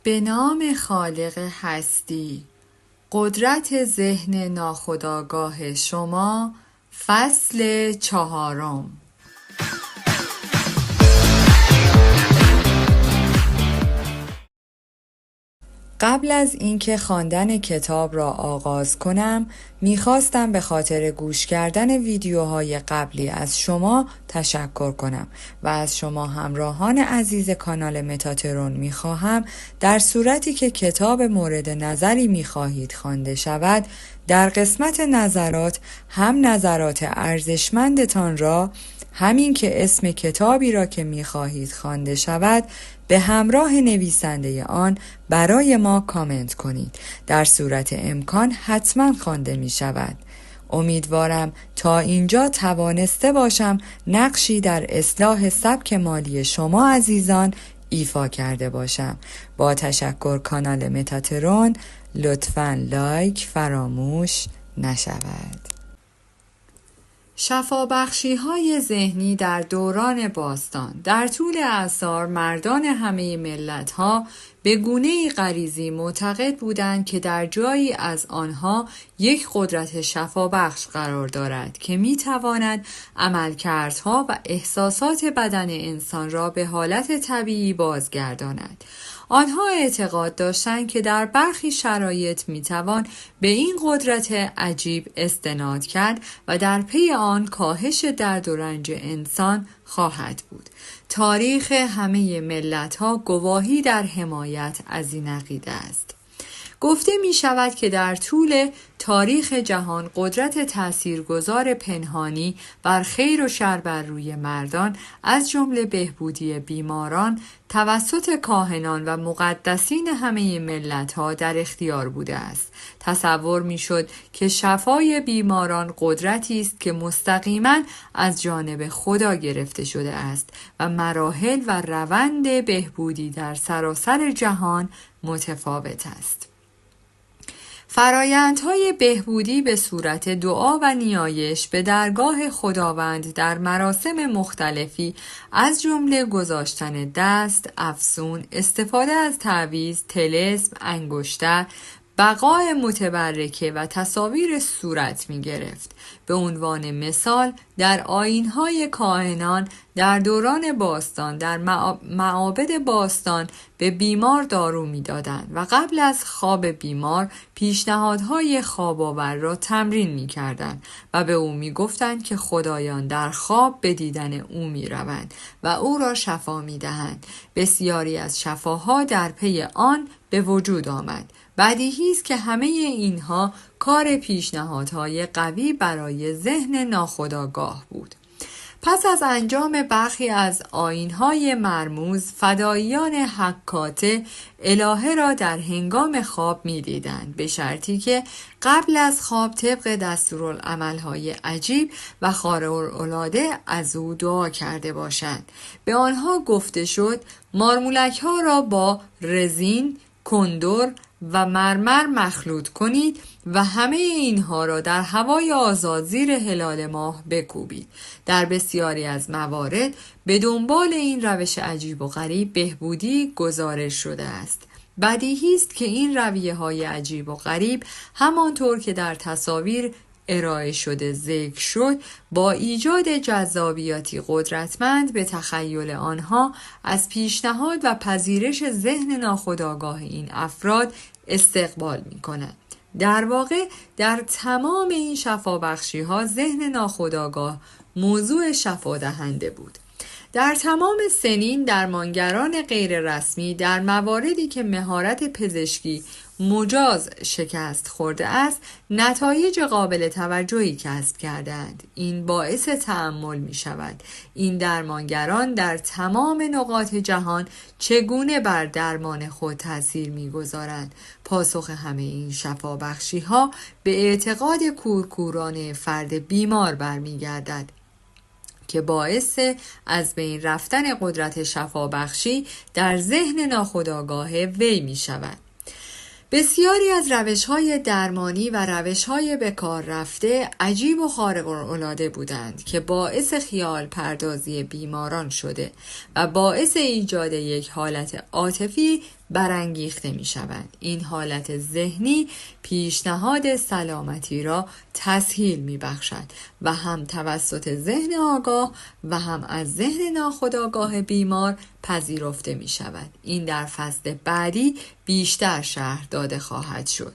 به نام خالق هستی، قدرت ذهن ناخودآگاه شما، فصل 4. قبل از اینکه خواندن کتاب را آغاز کنم، میخواستم به خاطر گوش کردن ویدیوهای قبلی از شما تشکر کنم و از شما همراهان عزیز کانال متاترون میخواهم در صورتی که کتاب مورد نظری میخواهید خوانده شود، در قسمت نظرات هم نظرات ارزشمندتان را، همین که اسم کتابی را که می‌خواهید خوانده شود به همراه نویسنده آن برای ما کامنت کنید. در صورت امکان حتما خوانده می‌شود. امیدوارم تا اینجا توانسته باشم نقشی در اصلاح سبک مالی شما عزیزان ایفا کرده باشم. با تشکر کانال متاترون لطفاً لایک فراموش نشود. شفابخشی‌های ذهنی در دوران باستان. در طول اعصار مردان همه ملت‌ها به گونه‌ای غریزی معتقد بودند که در جایی از آنها یک قدرت شفابخش قرار دارد که می‌تواند عملکردها و احساسات بدن انسان را به حالت طبیعی بازگرداند. آنها اعتقاد داشتند که در برخی شرایط میتوان به این قدرت عجیب استناد کرد و در پی آن کاهش درد و رنج انسان خواهد بود. تاریخ همه ملت‌ها گواهی در حمایت از این عقیده است. گفته می شود که در طول تاریخ جهان قدرت تاثیرگذار پنهانی بر خیر و شر بر روی مردان از جمله بهبودی بیماران توسط کاهنان و مقدسین همه ملت‌ها در اختیار بوده است. تصور می‌شد که شفای بیماران قدرتی است که مستقیما از جانب خدا گرفته شده است و مراحل و روند بهبودی در سراسر جهان متفاوت است. فرایندهای بهبودی به صورت دعا و نیایش به درگاه خداوند در مراسم مختلفی از جمله گذاشتن دست، افسون، استفاده از تعویذ، طلسم، انگشتر، بقای متبرکه و تصاویر صورت می گرفت. به عنوان مثال در آیین‌های کاهنان در دوران باستان در معابد باستان به بیمار دارو می دادند و قبل از خواب بیمار پیشنهادهای خواب‌آور را تمرین می کردند و به او می گفتند که خدایان در خواب به دیدن او می روند و او را شفا می دهند. بسیاری از شفاها در پی آن به وجود آمد. بدیهی است که همه اینها کار پیشنهادهای قوی برای ذهن ناخودآگاه بود. پس از انجام برخی از آیین‌های مرموز، فداییان حکاته الهه را در هنگام خواب می‌دیدند، به شرطی که قبل از خواب طبق دستورالعمل‌های عجیب و خارق‌العاده از او دعا کرده باشند. به آنها گفته شد مارمولک‌ها را با رزین، کندر و مرمر مخلوط کنید و همه اینها را در هوای آزاد زیر هلال ماه بکوبید. در بسیاری از موارد به دنبال این روش عجیب و غریب بهبودی گزارش شده است. بدیهی است که این رویه‌های عجیب و غریب همانطور که در تصاویر ارائه شده ذکر شد با ایجاد جذابیتی قدرتمند به تخیل آنها از پیشنهاد و پذیرش ذهن ناخودآگاه این افراد استقبال می کنند. در واقع در تمام این شفابخشی ها ذهن ناخودآگاه موضوع شفادهنده بود. در تمام سنین درمانگران غیر رسمی در مواردی که مهارت پزشکی مجاز شکست خورده است نتایج قابل توجهی کسب کردند. این باعث تأمل می شود. این درمانگران در تمام نقاط جهان چگونه بر درمان خود تأثیر می گذارند. پاسخ همه این شفابخشی ها به اعتقاد کورکورانه فرد بیمار برمی گردد که باعث از بین رفتن قدرت شفابخشی در ذهن ناخودآگاه وی می شود. بسیاری از روش‌های درمانی و روش‌های به کار رفته عجیب و خارق‌العاده بودند که باعث خیال پردازی بیماران شده و باعث ایجاد یک حالت عاطفی برانگیخته می شوند. این حالت ذهنی پیشنهاد سلامتی را تسهیل می بخشد و هم توسط ذهن آگاه و هم از ذهن ناخودآگاه بیمار پذیرفته می شود. این در فصل بعدی بیشتر شرح داده خواهد شد.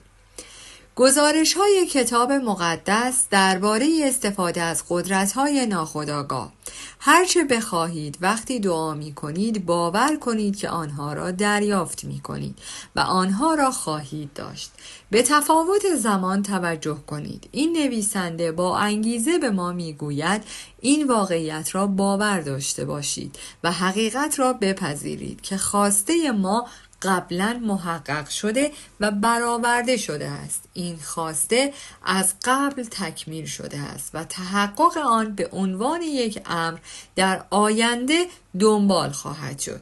گزارش‌های کتاب مقدس درباره استفاده از قدرت‌های ناخودآگاه. هرچه بخواهید وقتی دعا می‌کنید باور کنید که آنها را دریافت می‌کنید و آنها را خواهید داشت. به تفاوت زمان توجه کنید. این نویسنده با انگیزه به ما می‌گوید این واقعیت را باور داشته باشید و حقیقت را بپذیرید که خواسته ما قبلا محقق شده و برآورده شده است. این خواسته از قبل تکمیل شده است و تحقق آن به عنوان یک امر در آینده دنبال خواهد شد.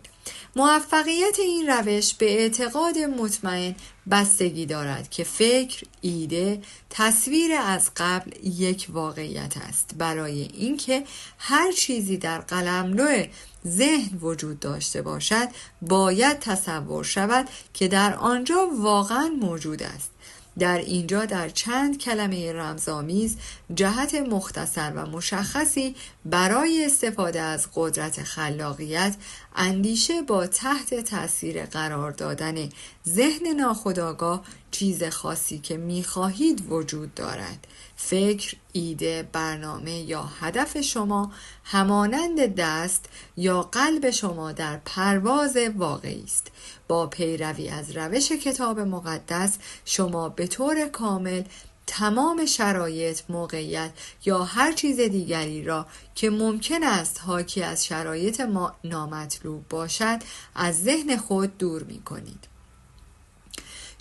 موفقیت این روش به اعتقاد مطمئن بستگی دارد که فکر، ایده، تصویر از قبل یک واقعیت است. برای اینکه هر چیزی در قلمرو ذهن وجود داشته باشد باید تصور شود که در آنجا واقعا موجود است. در اینجا در چند کلمه رمزآمیز جهت مختصر و مشخصی برای استفاده از قدرت خلاقیت اندیشه با تحت تأثیر قرار دادن ذهن ناخودآگاه چیز خاصی که می‌خواهید وجود دارد. فکر، ایده، برنامه یا هدف شما همانند دست یا قلب شما در پرواز واقعی است. با پیروی از روش کتاب مقدس شما به طور کامل تمام شرایط، موقعیت یا هر چیز دیگری را که ممکن است حاکی از شرایط نامطلوب باشد از ذهن خود دور می کنید.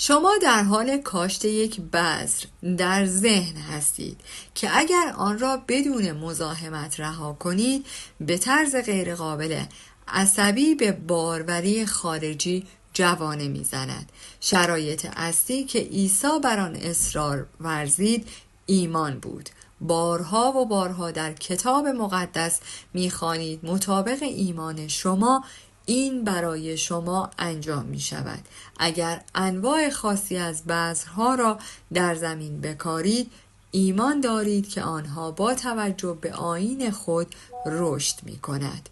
شما در حال کاشت یک بذر در ذهن هستید که اگر آن را بدون مزاحمت رها کنید به طرز غیرقابل عصبی به باروری خارجی جوانه میزند. شرایط اصلی که عیسی بر آن اصرار ورزید ایمان بود. بارها و بارها در کتاب مقدس میخوانید مطابق ایمان شما این برای شما انجام می شود. اگر انواع خاصی از بذرها را در زمین بکارید ایمان دارید که آنها با توجه به آیین خود رشد می کند.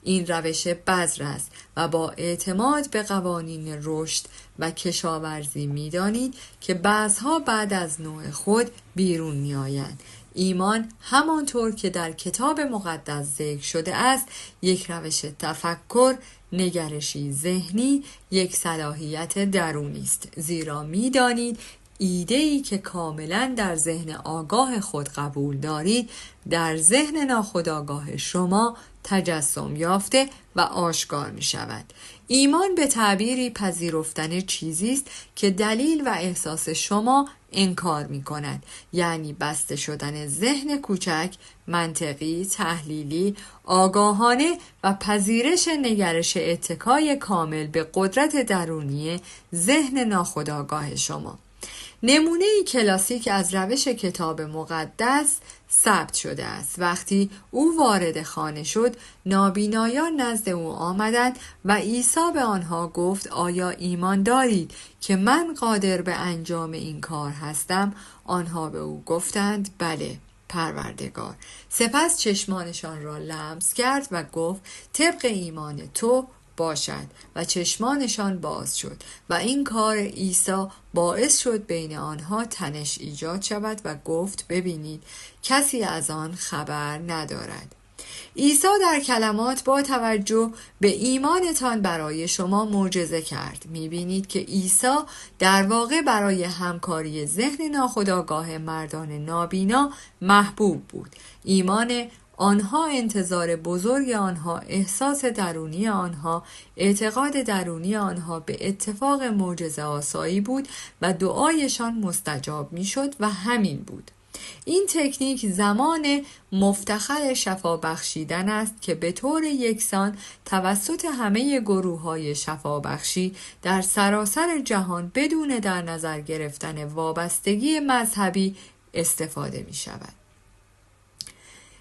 این روش بذر است و با اعتماد به قوانین رشد و کشاورزی می دانید که بذرها بعد از نوع خود بیرون می آیند. ایمان همانطور که در کتاب مقدس ذکر شده است یک روش تفکر، نگرشی ذهنی، یک صلاحیت درونی است. زیرا می دانید ایده‌ای که کاملا در ذهن آگاه خود قبول دارید در ذهن ناخودآگاه شما تجسم یافته و آشکار می شود. ایمان به تعبیری پذیرفتن چیزی است که دلیل و احساس شما انکار می کند. یعنی بسته شدن ذهن کوچک، منطقی، تحلیلی، آگاهانه و پذیرش نگرش اتکای کامل به قدرت درونی ذهن ناخودآگاه شما. نمونه کلاسیک از روش کتاب مقدس ثبت شده است. وقتی او وارد خانه شد نابینایان نزد او آمدند و عیسی به آنها گفت آیا ایمان دارید که من قادر به انجام این کار هستم؟ آنها به او گفتند بله پروردگار. سپس چشمانشان را لمس کرد و گفت طبق ایمان تو باشد و چشمانشان باز شد و این کار عیسی باعث شد بین آنها تنش ایجاد شود و گفت ببینید کسی از آن خبر ندارد. عیسی در کلمات با توجه به ایمانتان برای شما معجزه کرد. می‌بینید که عیسی در واقع برای همکاری ذهن ناخودآگاه مردان نابینا محبوب بود. ایمان آنها، انتظار بزرگ آنها، احساس درونی آنها، اعتقاد درونی آنها به اتفاق معجزه آسایی بود و دعایشان مستجاب میشد و همین بود. این تکنیک زمان مفتخر شفا بخشیدن است که به طور یکسان توسط همه گروه‌های شفا بخشی در سراسر جهان بدون در نظر گرفتن وابستگی مذهبی استفاده می شود.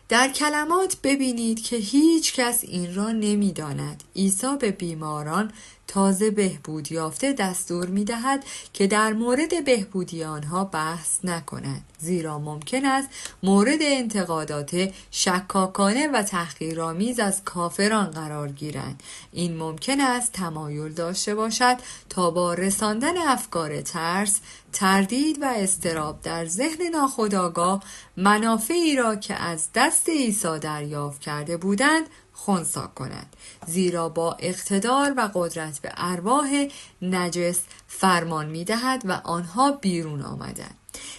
در کلمات ببینید که هیچ کس این را نمی داند. عیسی به بیماران تازه بهبود یافته دستور می‌دهد که در مورد بهبودی آنها بحث نکنند، زیرا ممکن است مورد انتقادات شکاکانه و تحقیرآمیز از کافران قرار گیرند. این ممکن است تمایل داشته باشد تا با رساندن افکار ترس، تردید و اضطراب در ذهن ناخودآگاه منافعی را که از دست عیسی دریافت کرده بودند خنثی کنند، زیرا با اقتدار و قدرت به ارواح نجس فرمان می‌دهد و آنها بیرون آمدند.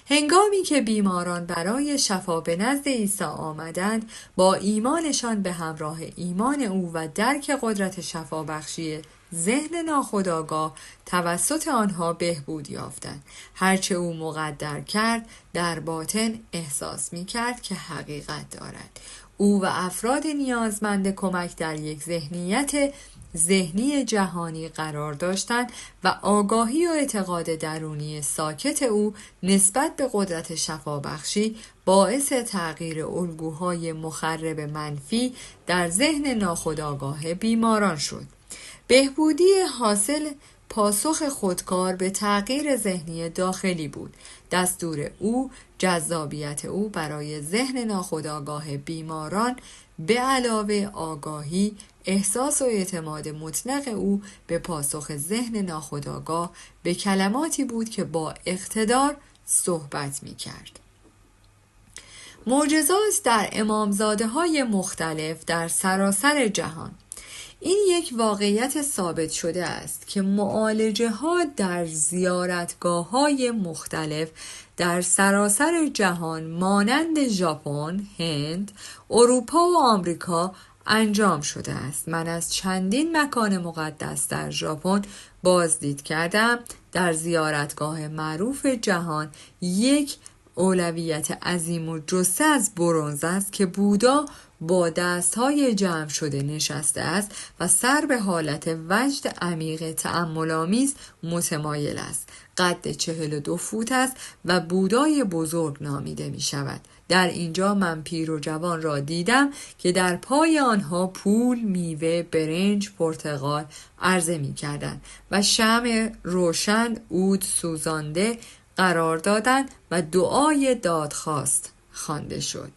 هنگامی که بیماران برای شفا به نزد عیسی آمدند، با ایمانشان به همراه ایمان او و درک قدرت شفابخشی ذهن ناخودآگاه توسط آنها بهبود یافتند. هرچه او مقدر کرد در باطن احساس می‌کرد که حقیقت دارد. او و افراد نیازمند کمک در یک ذهنیت ذهنی جهانی قرار داشتند و آگاهی و اعتقاد درونی ساکت او نسبت به قدرت شفابخشی باعث تغییر الگوهای مخرب منفی در ذهن ناخودآگاه بیماران شد. بهبودی حاصل پاسخ خودکار به تغییر ذهنی داخلی بود. دستور او، جذابیت او برای ذهن ناخودآگاه بیماران به علاوه آگاهی، احساس و اعتماد مطلق او به پاسخ ذهن ناخودآگاه به کلماتی بود که با اقتدار صحبت می کرد. معجزات در امامزاده‌های مختلف در سراسر جهان. این یک واقعیت ثابت شده است که معالجه ها در زیارتگاه‌های مختلف در سراسر جهان مانند ژاپن، هند، اروپا و آمریکا انجام شده است. من از چندین مکان مقدس در ژاپن بازدید کردم. در زیارتگاه معروف جهان یک اولویت عظیم و جثه از برنز است که بودا با دستهای جمع شده نشسته است و سر به حالت وجد عمیق تأمل‌آمیز متمایل است. قد 42 فوت است و بودای بزرگ نامیده می شود. در اینجا من پیر و جوان را دیدم که در پای آنها پول، میوه، برنج، پرتقال عرضه می کردند و شمع روشن عود سوزانده قرار دادند و دعای دادخواست خوانده شد.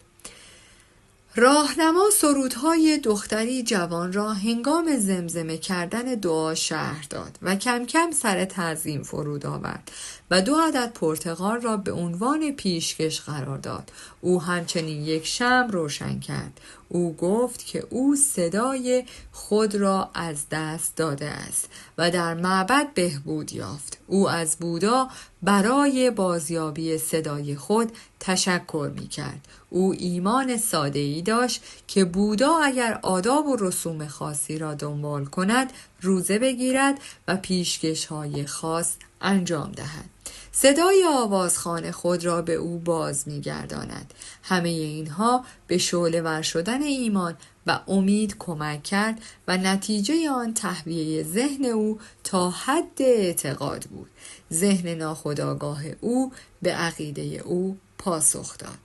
راهنما سرودهای دختری جوان را هنگام زمزمه کردن دعا شرح داد و کم کم سر تعظیم فرود آورد و 2 عدد پرتقال را به عنوان پیشکش قرار داد. او همچنین یک شمع روشن کرد. او گفت که او صدای خود را از دست داده است و در معبد بهبود یافت. او از بودا برای بازیابی صدای خود تشکر می کرد. او ایمان ساده‌ای داشت که بودا اگر آداب و رسوم خاصی را دنبال کند روزه بگیرد و پیشکش‌های خاص انجام دهد. صدای آوازخوان خود را به او باز می‌گرداند. همه اینها به شعله‌ور شدن ایمان و امید کمک کرد و نتیجه آن تهویه ذهن او تا حد اعتقاد بود. ذهن ناخودآگاه او به عقیده او پاسخ داد.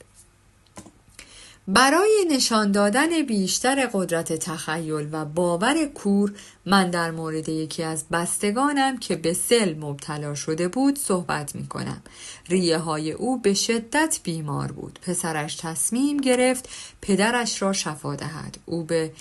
برای نشان دادن بیشتر قدرت تخیل و باور کور، من در مورد یکی از بستگانم که به سل مبتلا شده بود صحبت می کنم. ریه های او به شدت بیمار بود. پسرش تصمیم گرفت پدرش را شفا دهد. او به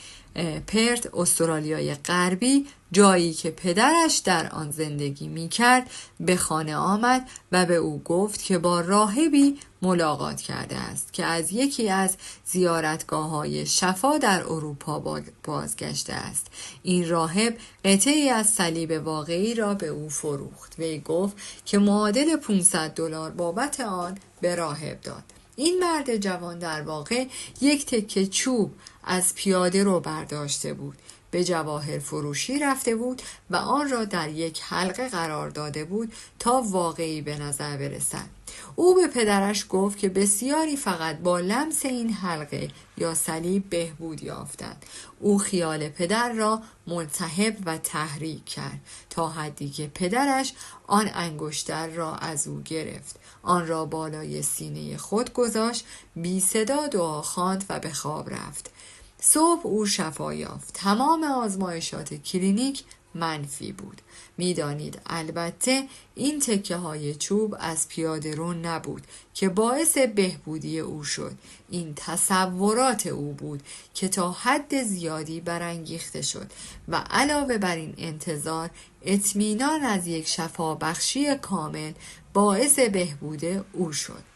پرت، استرالیای غربی، جایی که پدرش در آن زندگی می کرد، به خانه آمد و به او گفت که با راهبی ملاقات کرده است که از یکی از زیارتگاه‌های شفا در اروپا بازگشته است. این راهب قطعی از صلیب واقعی را به او فروخت. وی گفت که معادل $500 بابت آن به راهب داد. این مرد جوان در واقع یک تکه چوب از پیاده رو برداشته بود. به جواهر فروشی رفته بود و آن را در یک حلقه قرار داده بود تا واقعی به نظر برسد. او به پدرش گفت که بسیاری فقط با لمس این حلقه یا صلیب بهبود یافتند. او خیال پدر را ملتهب و تحریک کرد تا حدی که پدرش آن انگشتر را از او گرفت. آن را بالای سینه خود گذاشت، بی صدا دعا خواند و به خواب رفت. صبح او شفا یافت. تمام آزمایشات کلینیک منفی بود. میدانید البته این تکه های چوب از پیاده رو نبود که باعث بهبودی او شد. این تصورات او بود که تا حد زیادی برانگیخته شد و علاوه بر این انتظار، اطمینان از یک شفابخشی کامل باعث بهبود او شد.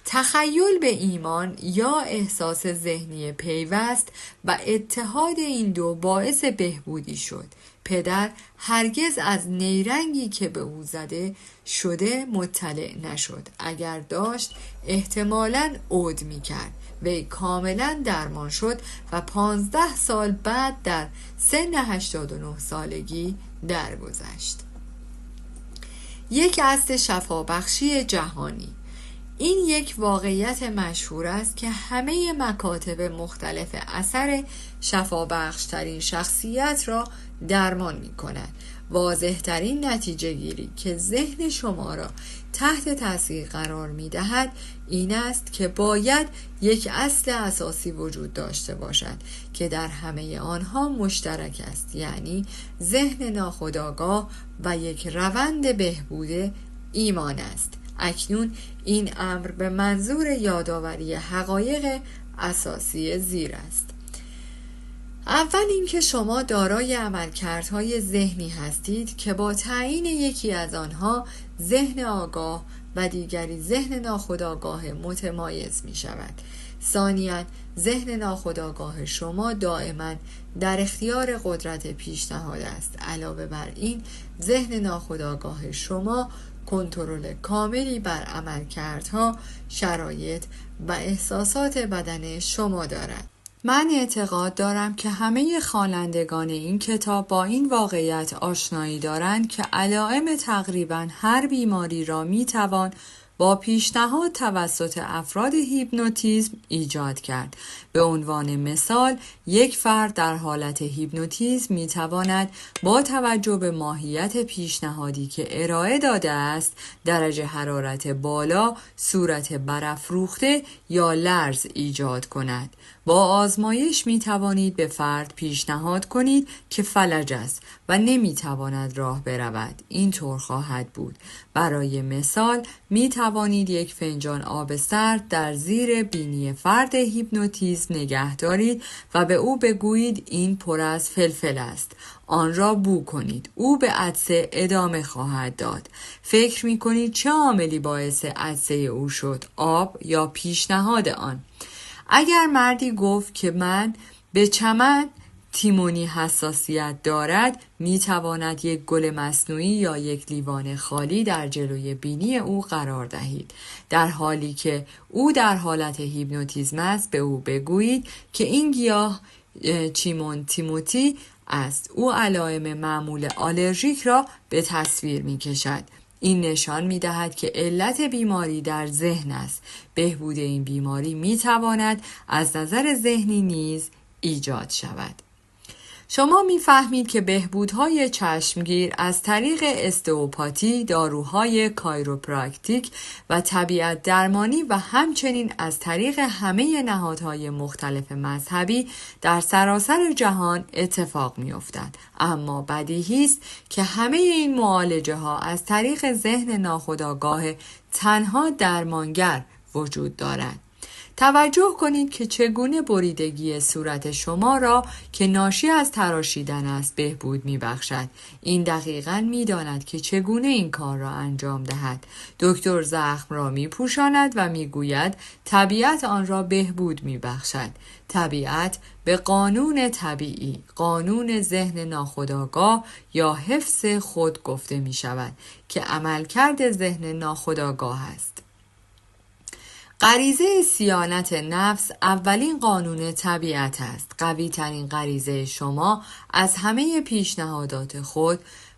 تخیل به ایمان یا احساس ذهنی پیوست و اتحاد این دو باعث بهبودی شد. پدر هرگز از نیرنگی که به او زده شده مطلع نشد. اگر داشت احتمالاً عود می کرد. وی کاملا درمان شد و 15 سال بعد در سن 89 سالگی درگذشت. یک اصل شفابخشی جهانی. این یک واقعیت مشهور است که همه مکاتب مختلف اثر شفابخشترین شخصیت را درمان می کند. واضح ترین نتیجه گیری که ذهن شما را تحت تاثیر قرار می دهد این است که باید یک اصل اساسی وجود داشته باشد که در همه آنها مشترک است، یعنی ذهن ناخودآگاه و یک روند بهبود ایمان است. اکنون این امر به منظور یادآوری حقایق اساسی زیر است. اول اینکه شما دارای عملکردهای ذهنی هستید که با تعیین یکی از آنها ذهن آگاه و دیگری ذهن ناخودآگاه متمایز می شود. ثانیاً ذهن ناخودآگاه شما دائما در اختیار قدرت پیشنهاد است. علاوه بر این ذهن ناخودآگاه شما کنترل کاملی بر عملکردها، شرایط و احساسات بدن شما دارد. من اعتقاد دارم که همه خوانندگان این کتاب با این واقعیت آشنایی دارند که علائم تقریباً هر بیماری را میتوان با پیشنهاد توسط افراد هیپنوتیزم ایجاد کرد. به عنوان مثال، یک فرد در حالت هیپنوتیزم میتواند با توجه به ماهیت پیشنهادی که ارائه داده است، درجه حرارت بالا، صورت برافروخته یا لرز ایجاد کند. با آزمایش می توانید به فرد پیشنهاد کنید که فلج است و نمی تواند راه برود. این طور خواهد بود. برای مثال می توانید یک فنجان آب سرد در زیر بینی فرد هیپنوتیزم نگه دارید و به او بگویید این پر از فلفل است. آن را بو کنید. او به عطسه ادامه خواهد داد. فکر می کنید چه عاملی باعث عطسه او شد؟ آب یا پیشنهاد آن؟ اگر مردی گفت که من به چمن تیمونی حساسیت دارد، می تواند یک گل مصنوعی یا یک لیوان خالی در جلوی بینی او قرار دهید. در حالی که او در حالت هیپنوتیزم است، به او بگویید که این گیاه چیمون تیموتی است. او علائم معمول آلرژیک را به تصویر می کشد. این نشان می دهد که علت بیماری در ذهن است. بهبود این بیماری می تواند از نظر ذهنی نیز ایجاد شود. شما می‌فهمید که بهبودهای چشمگیر از طریق استئوپاتی، داروهای کایروپراکتیک و طبیعت درمانی و همچنین از طریق همه نهادهای مختلف مذهبی در سراسر جهان اتفاق می‌افتد. اما بدیهی است که همه این معالجه‌ها از طریق ذهن ناخودآگاه تنها درمانگر وجود دارد. توجه کنید که چگونه بریدگی صورت شما را که ناشی از تراشیدن است بهبود می‌بخشد. این دقیقاً می‌داند که چگونه این کار را انجام دهد. دکتر زخم را می‌پوشاند و می‌گوید طبیعت آن را بهبود می‌بخشد. طبیعت به قانون طبیعی، قانون ذهن ناخودآگاه یا حفظ خود گفته می‌شود که عملکرد ذهن ناخودآگاه است. غریزه صیانت نفس اولین قانون طبیعت است. قوی ترین غریزه شما از همه پیشنهادات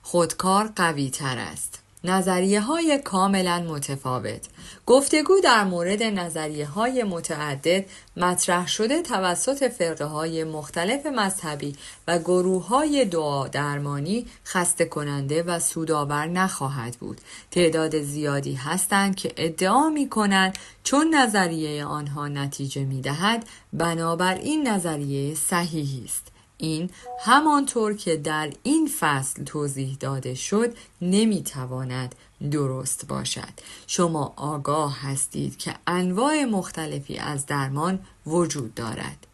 خودکار قوی تر است. نظریه های کاملا متفاوت. گفتگو در مورد نظریه های متعدد مطرح شده توسط فرقه های مختلف مذهبی و گروه های دعا درمانی خسته کننده و سودآور نخواهد بود. تعداد زیادی هستند که ادعا می کنند چون نظریه آنها نتیجه می دهد بنابراین نظریه صحیحی است. این همانطور که در این فصل توضیح داده شد نمیتواند درست باشد. شما آگاه هستید که انواع مختلفی از درمان وجود دارد.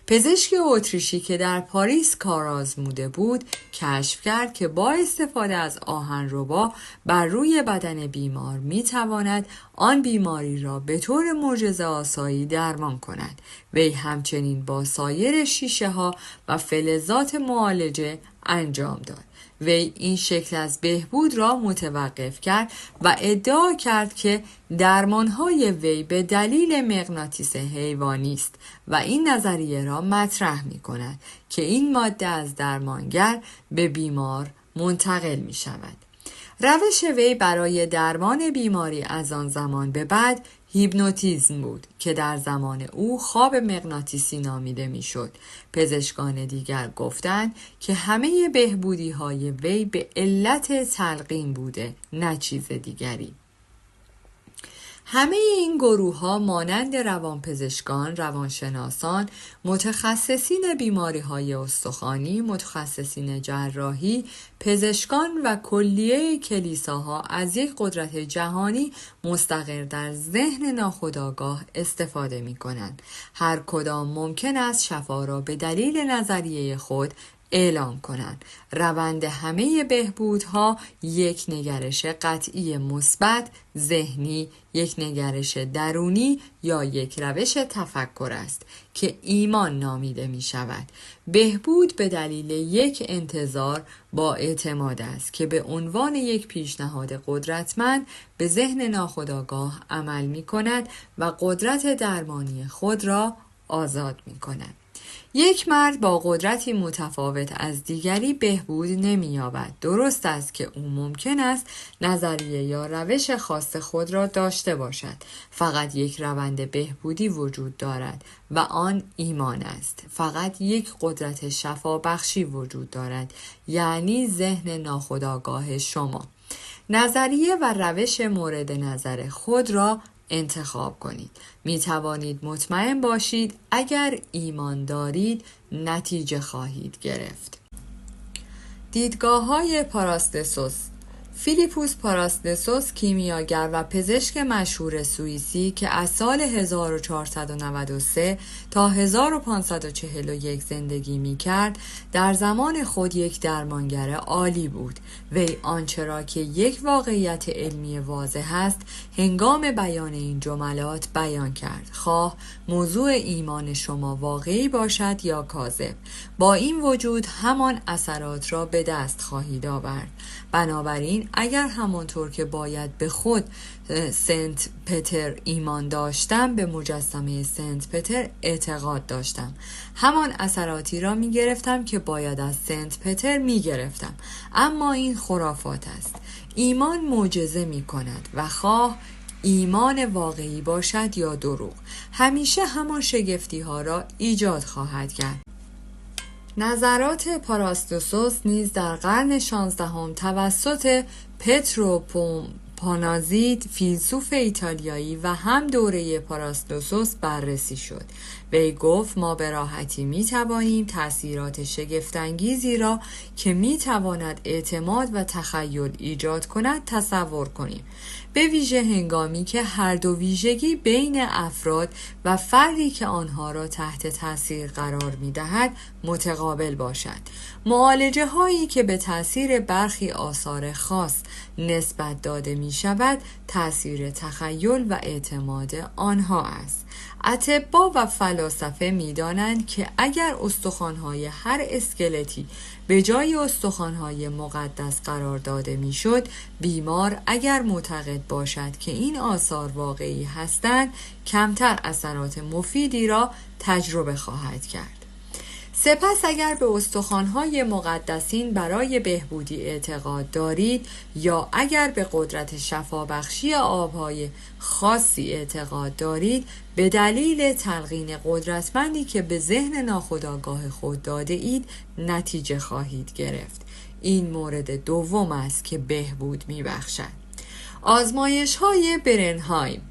پزشک اتریشی که در پاریس کار آزموده بود کشف کرد که با استفاده از آهنربا بر روی بدن بیمار میتواند آن بیماری را به طور معجزه‌آسایی درمان کند. وی همچنین با سایر شیشه ها و فلزات معالجه انجام داد. وی این شکل از بهبود را متوقف کرد و ادعا کرد که درمانهای وی به دلیل مغناطیس حیوانی است و این نظریه را مطرح می کند که این ماده از درمانگر به بیمار منتقل می شود. روش وی برای درمان بیماری از آن زمان به بعد هیپنوتیزم بود که در زمان او خواب مغناطیسی نامیده میشد. پزشکان دیگر گفتند که همه بهبودی های وی به علت تلقین بوده، نه چیز دیگری. همه این گروه ها مانند روانپزشکان، روانشناسان، متخصصین بیماری های استخوانی، متخصصین جراحی، پزشکان و کلیه کلیساها از یک قدرت جهانی مستقر در ذهن ناخودآگاه استفاده می کنند. هر کدام ممکن است شفا را به دلیل نظریه خود اعلام کنند. روند همه بهبودها یک نگرش قطعی مثبت، ذهنی، یک نگرش درونی یا یک روش تفکر است که ایمان نامیده می شود. بهبود به دلیل یک انتظار با اعتماد است که به عنوان یک پیشنهاد قدرتمند به ذهن ناخودآگاه عمل می کند و قدرت درمانی خود را آزاد می کند. یک مرد با قدرتی متفاوت از دیگری بهبود نمی‌یابد. درست است که او ممکن است نظریه یا روش خاص خود را داشته باشد. فقط یک روند بهبودی وجود دارد و آن ایمان است. فقط یک قدرت شفابخشی وجود دارد، یعنی ذهن ناخودآگاه شما. نظریه و روش مورد نظر خود را انتخاب کنید. می توانید مطمئن باشید اگر ایمان دارید نتیجه خواهید گرفت. دیدگاه‌های پاراستسوس. فیلیپوس پاراستسوس کیمیاگر و پزشک مشهور سوئیسی که از سال 1493 تا 1541 زندگی می کرد در زمان خود یک درمانگر عالی بود. وی آنچه را که یک واقعیت علمی واضح است هنگام بیان این جملات بیان کرد، خواه موضوع ایمان شما واقعی باشد یا کاذب. با این وجود همان اثرات را به دست خواهید آورد. بنابراین اگر همانطور که باید به خود سنت پتر ایمان داشتم، به مجسمه سنت پتر اعتقاد داشتم، همان اثراتی را می گرفتم که باید از سنت پتر می گرفتم. اما این خرافات است. ایمان معجزه می کند و خواه ایمان واقعی باشد یا دروغ، همیشه همان شگفتی ها را ایجاد خواهد کرد. نظرات پاراستسوس نیز در قرن 16 توسط پترو پانازید، فیلسوف ایتالیایی و هم دوره پاراستسوس بررسی شد. وی گفت ما به راحتی می توانیم تأثیرات شگفت‌انگیزی را که می تواند اعتماد و تخیل ایجاد کند تصور کنیم، به ویژه هنگامی که هر دو ویژگی بین افراد و فردی که آنها را تحت تأثیر قرار می دهد متقابل باشد. معالجه هایی که به تأثیر برخی آثار خاص نسبت داده می شود تأثیر تخیل و اعتماد آنها است. اطباء و فلاسفه می دانند که اگر استخوان‌های هر اسکلتی به جای استخوان‌های مقدس قرار داده می شد، بیمار اگر معتقد باشد که این آثار واقعی هستند کمتر اثرات مفیدی را تجربه خواهد کرد. سپس اگر به استخوان‌های مقدسین برای بهبودی اعتقاد دارید یا اگر به قدرت شفابخشی آب‌های خاصی اعتقاد دارید، به دلیل تلقین قدرتمندی که به ذهن ناخودآگاه خود داده اید نتیجه خواهید گرفت. این مورد دوم است که بهبود می‌بخشد. آزمایش‌های برنهایم.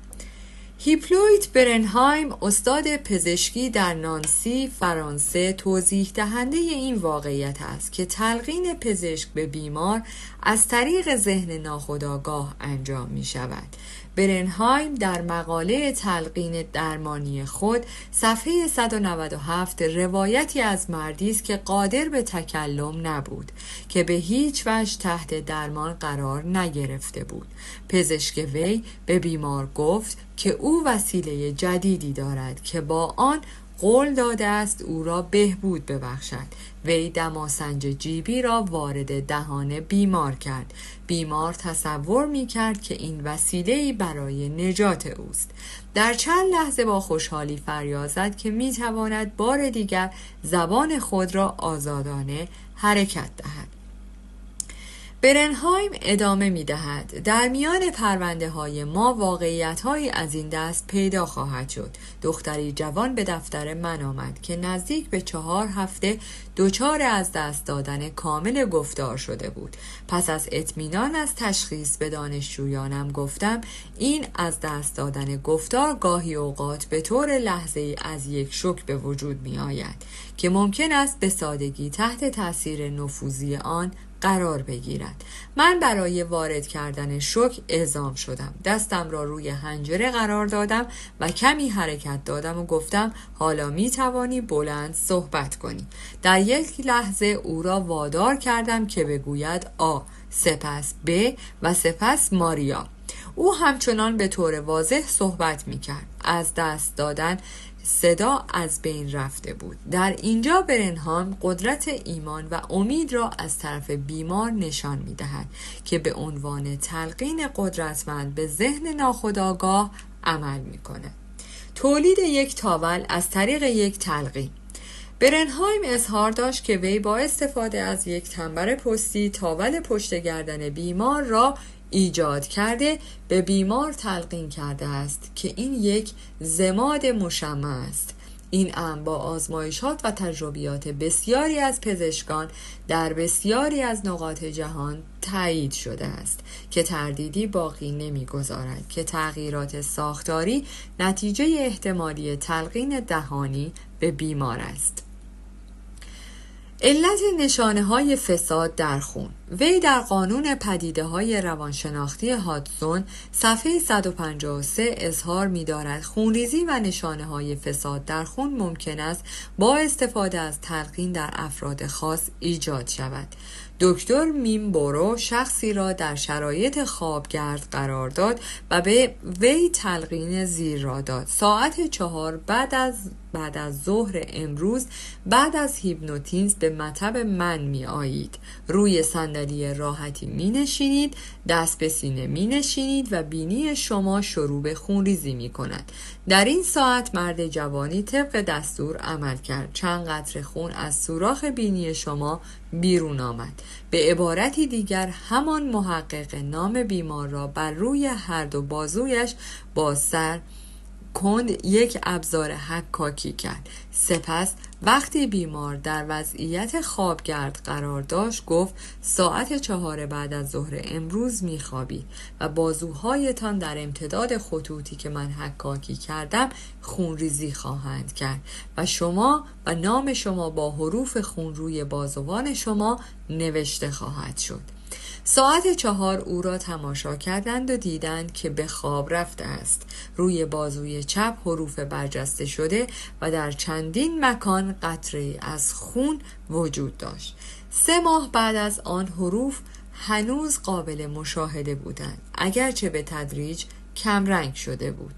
هیپولیت برنهایم، استاد پزشکی در نانسی، فرانسه، توضیح دهنده این واقعیت است که تلقین پزشک به بیمار از طریق ذهن ناخودآگاه انجام می شود. برنهایم در مقاله تلقین درمانی خود صفحه 197 روایتی از مردی است که قادر به تکلم نبود که به هیچ وجه تحت درمان قرار نگرفته بود. پزشک وی به بیمار گفت که او وسیله جدیدی دارد که با آن قول داده است او را بهبود ببخشد. وی دماسنج جیبی را وارد دهان بیمار کرد. بیمار تصور می کرد که این وسیله‌ای برای نجات اوست. در چند لحظه با خوشحالی فریاد زد که می تواند بار دیگر زبان خود را آزادانه حرکت دهد. برنهایم ادامه می دهد: در میان پرونده های ما واقعیت هایی از این دست پیدا خواهد شد. دختری جوان به دفتر من آمد که نزدیک به 4 هفته دچار از دست دادن کامل گفتار شده بود. پس از اطمینان از تشخیص به دانشجویانم گفتم این از دست دادن گفتار گاهی اوقات به طور لحظه‌ای از یک شوک به وجود می آید که ممکن است به سادگی تحت تاثیر نفوذی آن قرار بگیرد. من برای وارد کردن شوک اعزام شدم. دستم را روی حنجره قرار دادم و کمی حرکت دادم و گفتم حالا می توانی بلند صحبت کنی. در یک لحظه او را وادار کردم که بگوید آ، سپس ب و سپس ماریا. او همچنان به طور واضح صحبت می کرد. از دست دادن صدا از بین رفته بود. در اینجا برنهایم قدرت ایمان و امید را از طرف بیمار نشان می دهد که به عنوان تلقین قدرتمند به ذهن ناخودآگاه عمل می کند. تولید یک تاول از طریق یک تلقین. برنهایم اظهار داشت که وی با استفاده از یک تنبر پستی تاول پشت گردن بیمار را ایجاد کرده به بیمار تلقین کرده است که این یک ضماد مشمع است. این امر با آزمایشات و تجربیات بسیاری از پزشکان در بسیاری از نقاط جهان تایید شده است که تردیدی باقی نمی‌گذارد که تغییرات ساختاری نتیجه احتمالی تلقین دهانی به بیمار است. علت نشانه‌های فساد در خون. وی در قانون پدیده‌های روانشناختی هادسون صفحه 153 اظهار می‌دارد خونریزی و نشانه‌های فساد در خون ممکن است با استفاده از تلقین در افراد خاص ایجاد شود. دکتر میمبورو شخصی را در شرایط خوابگرد قرار داد و به وی تلقین زیر را داد. ساعت 4 بعد از ظهر امروز بعد از هیپنوتیزم به مطب من می آیید. روی صندلی راحتی می نشینید، دست به سینه می نشینید و بینی شما شروع به خونریزی می کند. در این ساعت مرد جوانی طبق دستور عمل کرد. چند قطره خون از سوراخ بینی شما بیرون آمد. به عبارتی دیگر همان محقق نام بیمار را بر روی هر دو بازویش با سر کند یک ابزار حکاکی کرد. سپس وقتی بیمار در وضعیت خوابگرد قرار داشت گفت ساعت 4 بعد از ظهر امروز میخوابید و بازوهایتان در امتداد خطوطی که من حکاکی کردم خونریزی خواهند کرد و شما و نام شما با حروف خون روی بازوان شما نوشته خواهد شد. ساعت 4 او را تماشا کردند و دیدند که به خواب رفته است. روی بازوی چپ حروف برجسته شده و در چندین مکان قطره‌ای از خون وجود داشت. 3 ماه بعد از آن حروف هنوز قابل مشاهده بودند، اگرچه به تدریج کمرنگ شده بود.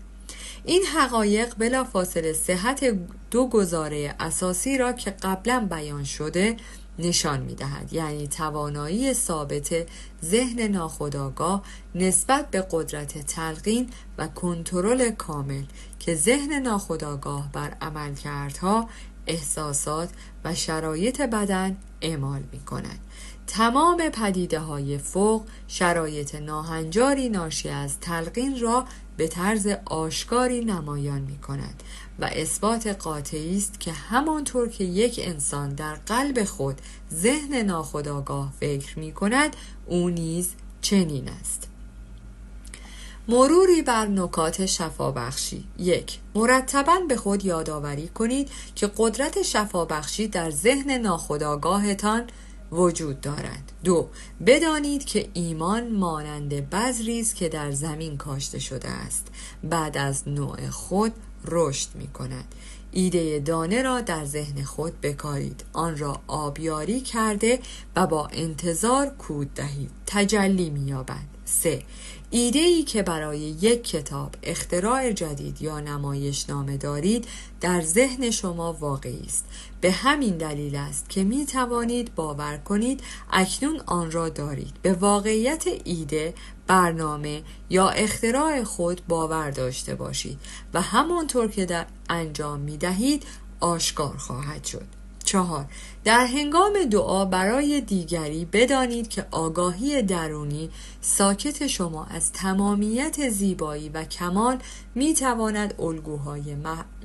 این حقایق بلافاصله صحت 2 گزاره اساسی را که قبلا بیان شده نشان می‌دهد، یعنی توانایی ثابت ذهن ناخودآگاه نسبت به قدرت تلقین و کنترل کامل که ذهن ناخودآگاه بر عملکردها، احساسات و شرایط بدن اعمال می‌کند. تمام پدیده‌های فوق شرایط ناهنجاری ناشی از تلقین را به طرز آشکاری نمایان می‌کند و اثبات قاطعی است که همانطور که یک انسان در قلب خود ذهن ناخودآگاه فکر می‌کند او نیز چنین است. مروری بر نکات شفابخشی. 1. مرتباً به خود یادآوری کنید که قدرت شفابخشی در ذهن ناخودآگاهتان وجود دارد. 2. بدانید که ایمان مانند بذری است که در زمین کاشته شده است. بعد از نوع خود رشد می کند. ایده دانه را در ذهن خود بکارید، آن را آبیاری کرده و با انتظار کود دهید، تجلی می یابد. 3. ایده‌ای که برای یک کتاب، اختراع جدید یا نمایشنامه دارید در ذهن شما واقعی است. به همین دلیل است که می توانید باور کنید اکنون آن را دارید. به واقعیت ایده، برنامه یا اختراع خود باور داشته باشید و همانطور که در انجام می دهید آشکار خواهد شد. 4. در هنگام دعا برای دیگری بدانید که آگاهی درونی ساکت شما از تمامیت زیبایی و کمال می تواند الگوهای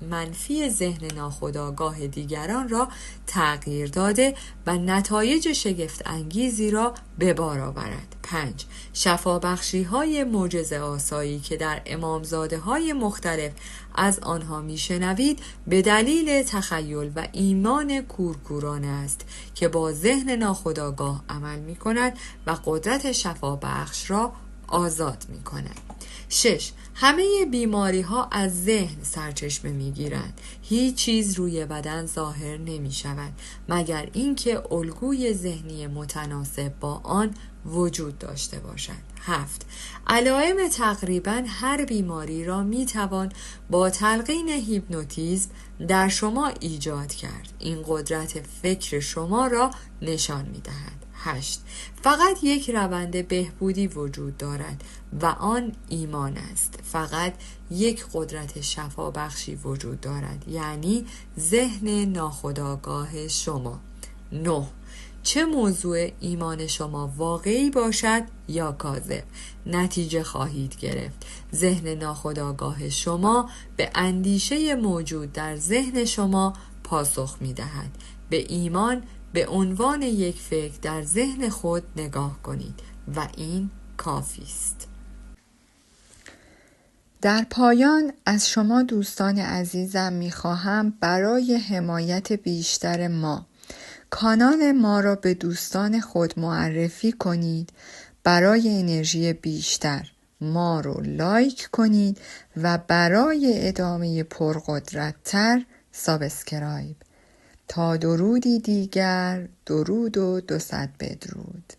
منفی ذهن ناخودآگاه دیگران را تغییر داده و نتایج شگفت انگیزی را به بار آورد. 5. شفابخشی های معجزه آسایی که در امامزاده های مختلف از آنها میشنوید به دلیل تخیل و ایمان کورکورانه است که با ذهن ناخودآگاه عمل می کند و قدرت شفابخش را آزاد می کند. 6. همه بیماری ها از ذهن سرچشمه می گیرند. هیچ چیز روی بدن ظاهر نمی شود مگر اینکه الگوی ذهنی متناسب با آن وجود داشته باشد. 7. علائم تقریباً هر بیماری را می توان با تلقین هیپنوتیزم در شما ایجاد کرد. این قدرت فکر شما را نشان می دهد. 8. فقط یک روند بهبودی وجود دارد و آن ایمان است. فقط یک قدرت شفابخشی وجود دارد، یعنی ذهن ناخودآگاه شما. 9. چه موضوع ایمان شما واقعی باشد یا کاذب، نتیجه خواهید گرفت. ذهن ناخودآگاه شما به اندیشه موجود در ذهن شما پاسخ می دهد. به ایمان به عنوان یک فکر در ذهن خود نگاه کنید و این کافی است. در پایان از شما دوستان عزیزم می‌خواهم برای حمایت بیشتر ما کانال ما را به دوستان خود معرفی کنید. برای انرژی بیشتر ما رو لایک کنید و برای ادامه پرقدرت‌تر سابسکرایب. تا درودی دیگر، درود و 200 بدرود.